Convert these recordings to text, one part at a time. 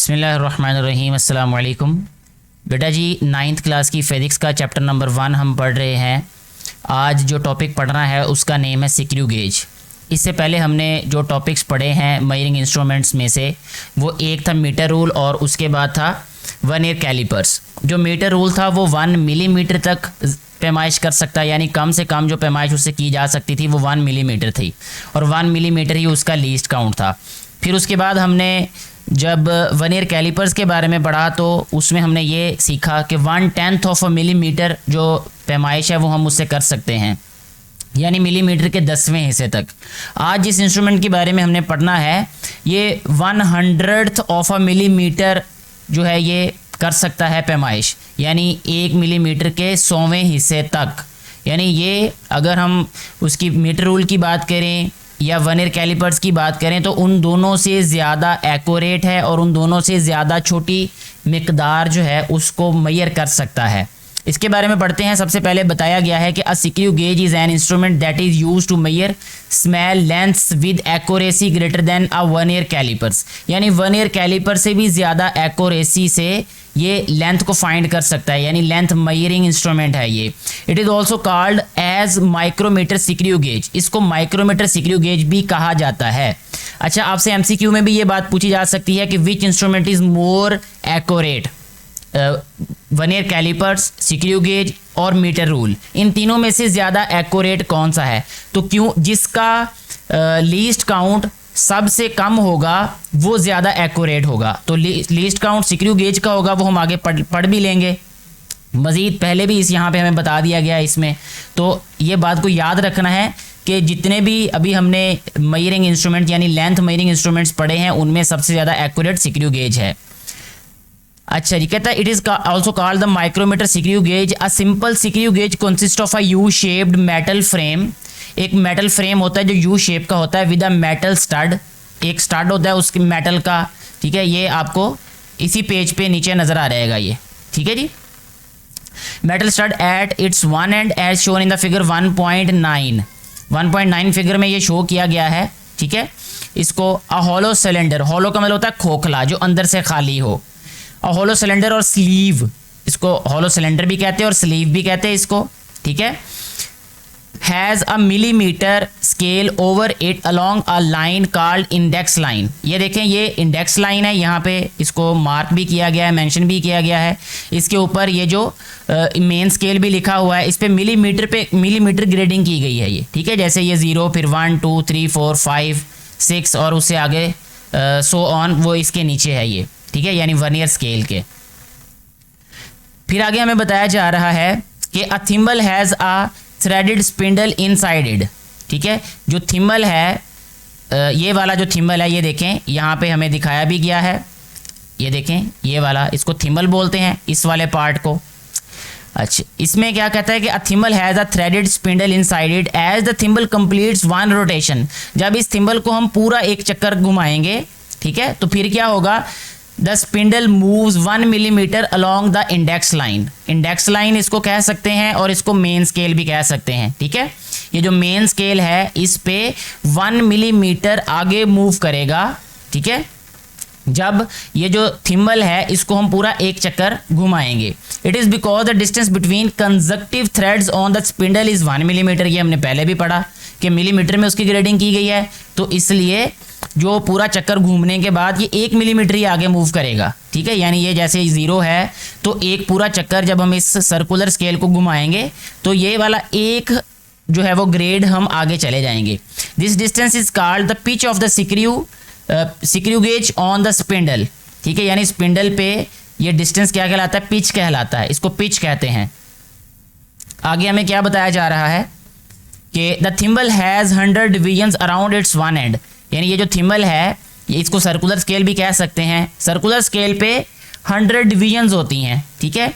बिस्मिल्लाहिर्रहमानिर्रहीम अस्सलाम वालेकुम। बेटा जी 9th क्लास की फ़िज़िक्स का चैप्टर नंबर 1 हम पढ़ रहे हैं। आज जो टॉपिक पढ़ना है उसका नेम है स्क्रू गेज। इससे पहले हमने जो टॉपिक्स पढ़े हैं मेजरिंग इंस्ट्रूमेंट्स में से वो एक था मीटर रूल और उसके बाद था वन ईयर कैलिपर्स। जो मीटर रूल था वो 1 मिलीमीटर तक पैमाइश कर सकता है, यानी कम से कम जो पैमाइश उससे की जा सकती थी वो 1 मिलीमीटर थी और 1 मिलीमीटर ही उसका लीस्ट काउंट था। फिर उसके बाद हमने जब वन ईयर कैलिपर्स के बारे में पढ़ा तो उसमें हमने ये सीखा कि 1/10 ऑफ अ मिलीमीटर जो पैमाइश है वो हम उससे कर सकते हैं, यानी मिलीमीटर के 10वें हिस्से तक। आज जिस इंस्ट्रूमेंट के बारे में हमने पढ़ना है ये 1/100th ऑफ अ मिलीमीटर जो है ये कर सकता है पैमाइश, यानी 1 मिलीमीटर के 100वें हिस्से तक। यानी ये अगर हम उसकी मीटर रूल की बात करें या वन ईयर कैलिपर्स की बात करें तो उन दोनों से ज़्यादा एक्यूरेट है और उन दोनों से ज़्यादा छोटी मिकदार जो है उसको मेजर कर सकता है। इसके बारे में पढ़ते हैं। सबसे पहले बताया गया है कि a screw gauge is an instrument that is used to measure small lengths with accuracy greater than a vernier callipers, यानी वन ईयर कैलिपर से भी ज़्यादा एक्यूरेसी से ये लेंथ को फाइंड कर सकता है, यानी लेंथ मेजरिंग इंस्ट्रूमेंट है ये। It is also called as micrometer screw gauge. इसको माइक्रोमीटर स्क्रू गेज भी कहा जाता है। अच्छा, आपसे एमसीक्यू में भी ये बात पूछी जा सकती है कि which instrument is more accurate, vernier callipers, screw gauge और मीटर रूल, इन तीनों में से ज़्यादा एक्यूरेट कौन सा है? तो क्यों जिसका लीस्ट काउंट सबसे कम होगा वो ज़्यादा एक्यूरेट होगा। तो लीस्ट काउंट स्क्रू गेज का होगा, वो हम आगे पढ़ भी लेंगे। मज़ीद पहले भी इस यहाँ पे हमें बता दिया गया इसमें, तो ये बात को याद रखना है कि जितने भी अभी हमने मेजरिंग इंस्ट्रूमेंट यानी लेंथ मेजरिंग इंस्ट्रूमेंट्स पढ़े हैं उनमें सबसे ज़्यादा एक्यूरेट स्क्रू गेज है। अच्छा जी, कहता है it is also called the micrometer screw gauge. A simple screw gauge consist of a U shaped metal frame. एक मेटल फ्रेम होता है जो यू शेप का होता है विद अ मेटल स्टड। एक स्टड होता है उसके मेटल का, ठीक है। ये आपको इसी पेज पे नीचे नज़र आ रहेगा ये, ठीक है जी। Metal stud at its one end as shown in the figure 1.9 figure में ये शो किया गया है, ठीक है। इसको अ हॉलो सिलेंडर, हॉलो का मतलब होता है खोखला, जो अंदर से खाली हो। अ हॉलो सिलेंडर और स्लीव, इसको हॉलो सिलेंडर भी कहते हैं और स्लीव भी कहते हैं इसको, ठीक है। Has a millimetre scale over it along a line called index line. ये देखें, ये इंडेक्स लाइन है, यहाँ पे इसको मार्क भी किया गया है, मेंशन भी किया गया है। इसके ऊपर ये जो मेन स्केल भी लिखा हुआ है, इस पे मिलीमीटर ग्रेडिंग की गई है ये, ठीक है। जैसे ये 0, फिर 1, 2, 3, 4, 5, 6 और उससे आगे सो ऑन, वो इसके नीचे है ये, ठीक है, यानी वन ईयर स्केल के। फिर आगे हमें बताया जा रहा है कि a thimble has a threaded spindle inside it, ठीक है। जो थिम्बल है, ये वाला जो थिम्बल है, ये देखें यहाँ पे हमें दिखाया भी गया है, ये देखें ये वाला, इसको थिम्बल बोलते हैं इस वाले पार्ट को। अच्छा, इसमें क्या कहता है कि a thimble has a threaded spindle inside it as the thimble completes one rotation. जब इस थिम्बल को हम पूरा एक चक्कर घुमाएंगे, ठीक है, तो फिर क्या होगा, the spindle moves 1 millimetre along the index line. Index line इसको कह सकते हैं और इसको मेन स्केल भी कह सकते हैं, ठीक है। ये जो मेन स्केल है इस पे 1 मिलीमीटर आगे मूव करेगा, ठीक है, जब ये जो थिम्बल है इसको हम पूरा एक चक्कर घुमाएंगे। It is because the distance between conjunctive threads on the spindle is 1 millimetre. ये हमने पहले भी पढ़ा कि मिलीमीटर में उसकी ग्रेडिंग की गई है, तो इसलिए जो पूरा चक्कर घूमने के बाद ये 1 मिलीमीटर ही आगे मूव करेगा, ठीक है। यानी ये जैसे 0 है तो एक पूरा चक्कर जब हम इस सर्कुलर स्केल को घुमाएंगे तो ये वाला एक जो है वो ग्रेड हम आगे चले जाएंगे। This distance is called the pitch of the screw gauge on the spindle, ठीक है। यानी स्पिंडल पे ये डिस्टेंस क्या कहलाता है, पिच कहलाता है, इसको पिच कहते हैं। आगे हमें क्या बताया जा रहा है कि the thimble has 100 divisions around its one and. यानी ये जो थिम्बल है ये इसको सर्कुलर स्केल भी कह सकते हैं। सर्कुलर स्केल पे 100 डिवीजन्स होती हैं, ठीक है।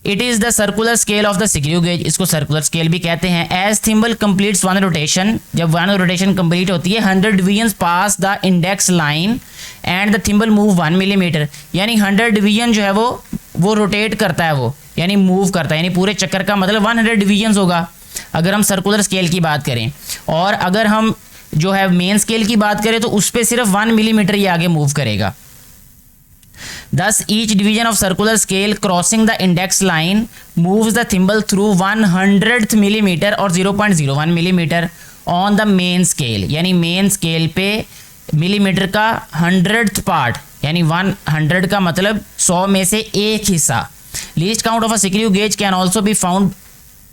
It is the circular scale of the screw gauge, इसको सर्कुलर स्केल भी कहते हैं। As thimble completes one rotation, जब वन रोटेशन कंप्लीट होती है 100 divisions pass the index line and the thimble move 1 millimetre. यानी 100 डिवीजन जो है वो रोटेट करता है, वो यानी मूव करता है, यानी पूरे चक्कर का मतलब 100 डिवीजन्स होगा अगर हम सर्कुलर स्केल की बात करें। और अगर हम जो है मेन स्केल की बात करें तो उस पर सिर्फ 1 मिलीमीटर ही आगे मूव करेगा, Thus each division of circular scale crossing the index line moves the thimble through 100th millimeter और 0.01 millimeter on the main scale, यानी मेन स्केल पे मिलीमीटर का 100th पार्ट, यानी 100 का मतलब 100 में से एक हिस्सा। Least count of a screw gauge can also be found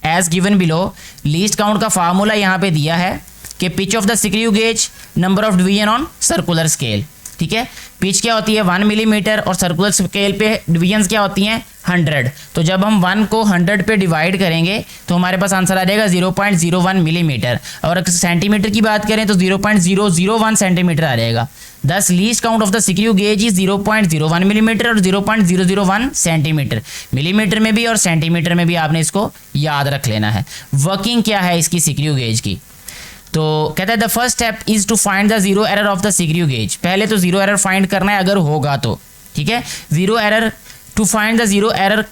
as given below. Least count का फार्मूला यहाँ पे दिया है कि pitch of the screw gauge, number of division on circular scale. ठीक है, पिच क्या होती है 1 मिलीमीटर और सर्कुलर स्केल पे डिवीजन्स क्या होती हैं 100। तो जब हम 1 को 100 पे डिवाइड करेंगे तो हमारे पास आंसर आ जाएगा 0.01 मिलीमीटर, और सेंटीमीटर की बात करें तो 0.001 सेंटीमीटर आ जाएगा। दस least count of the screw gauge is 0.01 millimetre और 0.001 सेंटीमीटर। मिलीमीटर में भी और सेंटीमीटर में भी आपने इसको याद रख लेना है। वर्किंग क्या है इसकी स्क्रू गेज की, तो कहता है the first step is to find the zero error of the screw gauge. पहले तो जीरो एरर फाइंड करना है अगर होगा तो, ठीक है। Zero error, to find the zero error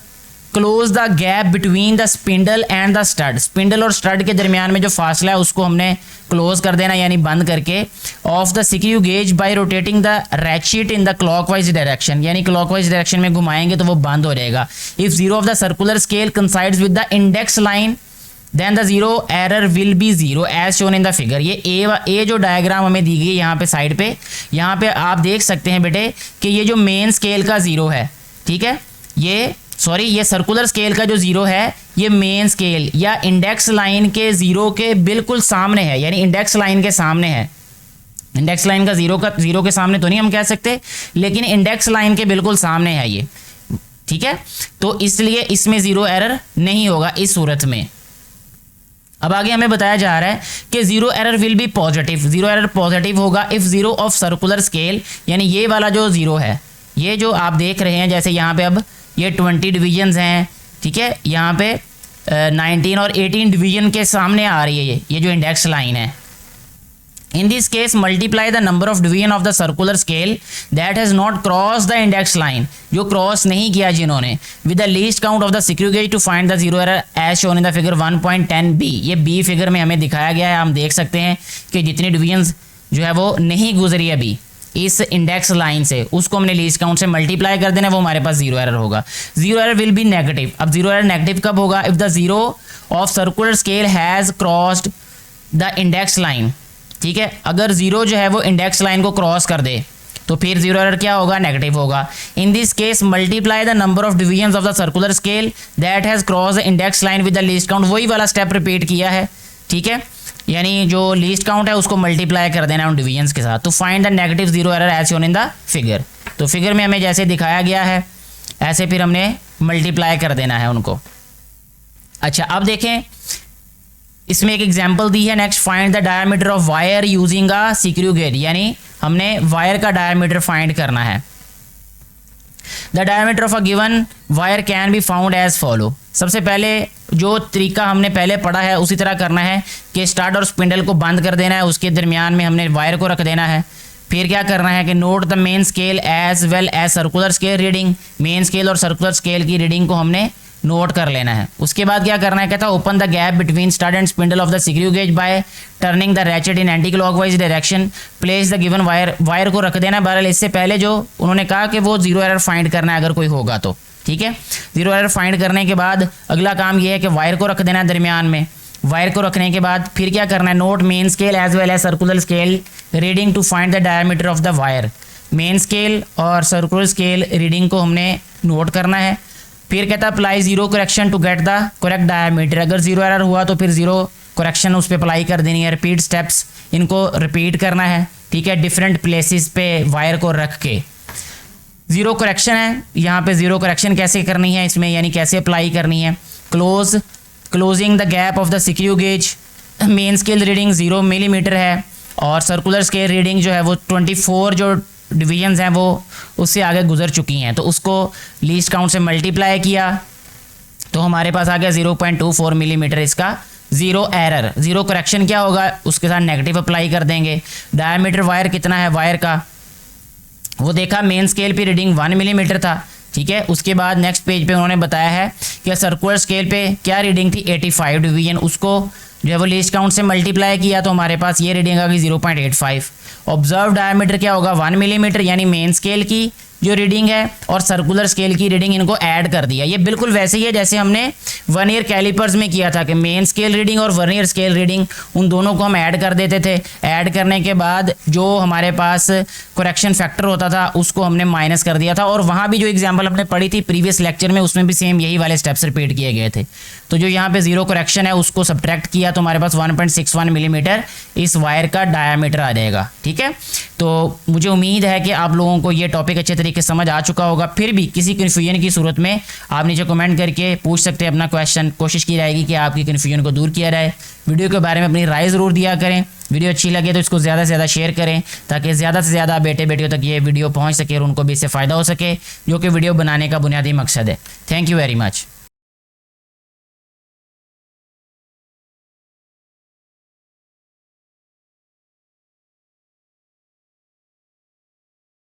close the gap between the spindle and the stud. Spindle और स्टड के दरमियान में जो फासला है उसको हमने क्लोज कर देना, यानी बंद करके। Of the screw gauge by rotating the ratchet in the clockwise direction, यानी क्लॉकवाइज डायरेक्शन में घुमाएंगे तो वो बंद हो जाएगा। If zero of the circular scale coincides with the index line then the zero error will be zero as shown in the figure. ये ए जो डायग्राम हमें दी गई यहाँ पे साइड पे, यहाँ पे आप देख सकते हैं बेटे कि ये जो मेन स्केल का जीरो है, ठीक है, ये सर्कुलर स्केल का जो जीरो है ये मेन स्केल या इंडेक्स लाइन के जीरो के बिल्कुल सामने है, यानी इंडेक्स लाइन के सामने है। इंडेक्स लाइन का जीरो के सामने तो नहीं हम कह सकते, लेकिन इंडेक्स लाइन के बिल्कुल सामने है ये, ठीक है। तो इसलिए इसमें जीरो एरर नहीं होगा इस सूरत में। अब आगे हमें बताया जा रहा है कि zero error will be positive. Zero error positive होगा if zero of circular scale, यानी ये वाला जो जीरो है, ये जो आप देख रहे हैं, जैसे यहाँ पे अब ये 20 डिवीजन्स हैं, ठीक है, यहाँ पे 19 और 18 डिवीजन के सामने आ रही है ये जो इंडेक्स लाइन है। In this case multiply the number of division of the circular scale that has not cross the index line, जो क्रॉस नहीं किया जिन्होंने, with the least count of the screw gauge to find the zero error as shown in the figure 1.10 B. ये B figure में हमें दिखाया गया है, हम देख सकते हैं कि जितनी डिवीजन्स जो है वो नहीं गुजरी अभी इस इंडेक्स लाइन से, उसको हमने लीस्ट काउंट से मल्टीप्लाई कर देना, वो हमारे पास जीरो एरर होगा। Zero error will B negative. अब जीरो एरर नेगेटिव कब होगा, if the zero of circular scale has crossed the index line, ठीक है। अगर जीरो जो है वो इंडेक्स लाइन को क्रॉस कर दे तो फिर जीरो एरर क्या होगा, नेगेटिव होगा। इन this case multiply the number of divisions of the circular scale that has cross the index line with the least count. वही वाला स्टेप रिपीट किया है, ठीक है, यानी जो लीस्ट काउंट है उसको मल्टीप्लाई कर देना उन डिवीजन्स के साथ। तो find the negative zero error as shown in the figure. तो फिगर में हमें जैसे दिखाया गया है ऐसे फिर हमने मल्टीप्लाई कर देना है उनको। अच्छा, अब देखें इसमें एक एग्जाम्पल दी है next, find the diameter of wire using a screw gauge, यानी हमने वायर का डायमीटर फाइंड करना है। The diameter of a given wire can be found as follow. सबसे पहले जो तरीका हमने पहले पढ़ा है उसी तरह करना है कि स्टड और स्पिंडल को बंद कर देना है, उसके दरमियान में हमने वायर को रख देना है। फिर क्या करना है कि note the main scale as well as circular scale reading. Main scale और सर्कुलर स्केल की रीडिंग को हमने नोट कर लेना है। उसके बाद क्या करना है, कहता है open the gap between stud and spindle of the screw gauge bye turning the ratchet in anti clockwise direction. Place the given wire को रख देना है। बहरहाल इससे पहले जो उन्होंने कहा कि वो जीरो एरर फाइंड करना है अगर कोई होगा तो, ठीक है। जीरो एरर फाइंड करने के बाद अगला काम ये है कि वायर को रख देना है दरमियान में। वायर को रखने के बाद फिर क्या करना है, note main scale as well as circular scale reading to find the diameter of the wire. Main scale और सर्कुलर स्केल रीडिंग को हमने नोट करना है। फिर कहता है apply zero correction to get the correct diameter. अगर जीरो एरर हुआ तो फिर जीरो करेक्शन उस पर अप्लाई कर देनी है। रिपीट स्टेप्स इनको रिपीट करना है, ठीक है, डिफरेंट प्लेसेस पे वायर को रख के। जीरो करेक्शन है, यहाँ पे जीरो करेक्शन कैसे करनी है इसमें, यानी कैसे अप्लाई करनी है। Closing the gap of the screw gauge. Main scale reading 0 millimetre है और सर्कुलर स्केल रीडिंग जो है वो 24 जो डिवीजन्स हैं वो उससे आगे गुजर चुकी हैं, तो उसको लीस्ट काउंट से मल्टीप्लाई किया तो हमारे पास आ गया 0.24 मिलीमीटर इसका जीरो एरर। जीरो करेक्शन क्या होगा, उसके साथ नेगेटिव अप्लाई कर देंगे। डायमीटर वायर कितना है वायर का, वो देखा मेन स्केल पे रीडिंग 1 मिलीमीटर था, ठीक है। उसके बाद नेक्स्ट पेज पे उन्होंने बताया है कि सर्कुलर स्केल पे क्या रीडिंग थी 85 डिवीजन, उसको जो है वो लीस्ट काउंट से मल्टीप्लाई किया तो हमारे पास ये रीडिंग आ गई 0.85। ऑब्जर्व डायमीटर क्या होगा 1 मिलीमीटर, यानी मेन स्केल की जो रीडिंग है और सर्कुलर स्केल की रीडिंग इनको ऐड कर दिया। ये बिल्कुल वैसे ही है जैसे हमने वर्नियर कैलिपर्स में किया था कि मेन स्केल रीडिंग और वर्नियर स्केल रीडिंग उन दोनों को हम ऐड कर देते थे। ऐड करने के बाद जो हमारे पास करेक्शन फैक्टर होता था उसको हमने माइनस कर दिया था। और वहाँ भी जो एग्जाम्पल हमने पढ़ी थी प्रीवियस लेक्चर में उसमें भी सेम यही वाले स्टेप्स रिपीट किए गए थे। तो जो यहाँ पे जीरो करेक्शन है उसको सब्ट्रैक्ट किया तो हमारे पास 1.61 मिलीमीटर इस वायर का डायामीटर आ जाएगा। ठीक है, तो मुझे उम्मीद है कि आप लोगों को ये टॉपिक अच्छे तरीके से समझ आ चुका होगा। फिर भी किसी कन्फ्यूजन की सूरत में आप नीचे कमेंट करके पूछ सकते हैं अपना क्वेश्चन। कोशिश की जाएगी कि आपकी कन्फ्यूजन को दूर किया जाए। वीडियो के बारे में अपनी राय ज़रूर दिया करें। वीडियो अच्छी लगे तो इसको ज़्यादा से ज़्यादा शेयर करें ताकि ज़्यादा से ज़्यादा बेटे बेटियों तक ये वीडियो पहुंच सके और उनको भी इससे फ़ायदा हो सके, जो कि वीडियो बनाने का बुनियादी मकसद है। Thank you very much.